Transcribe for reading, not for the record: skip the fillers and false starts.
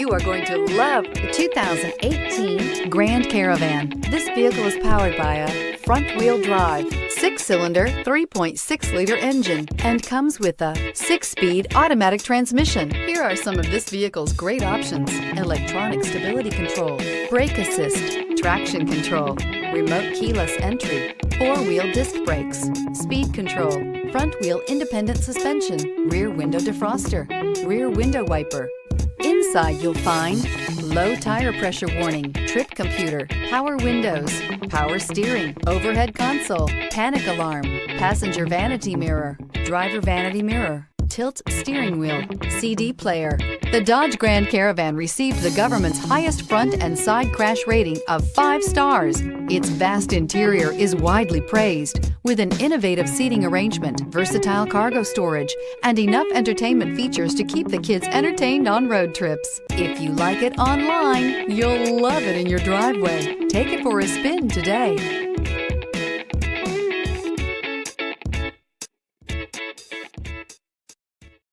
You are going to love the 2018 Grand Caravan. This vehicle is powered by a front-wheel drive, 6-cylinder, 3.6-liter engine, and comes with a 6-speed automatic transmission. Here are some of this vehicle's great options: electronic stability control, brake assist, traction control, remote keyless entry, 4-wheel disc brakes, speed control, front-wheel independent suspension, rear window defroster, rear window wiper. Inside you'll find low tire pressure warning, trip computer, power windows, power steering, overhead console, panic alarm, passenger vanity mirror, driver vanity mirror, tilt steering wheel, CD player. The Dodge Grand Caravan received the government's highest front and side crash rating of 5 stars. Its vast interior is widely praised, with an innovative seating arrangement, versatile cargo storage, and enough entertainment features to keep the kids entertained on road trips. If you like it online, you'll love it in your driveway. Take it for a spin today.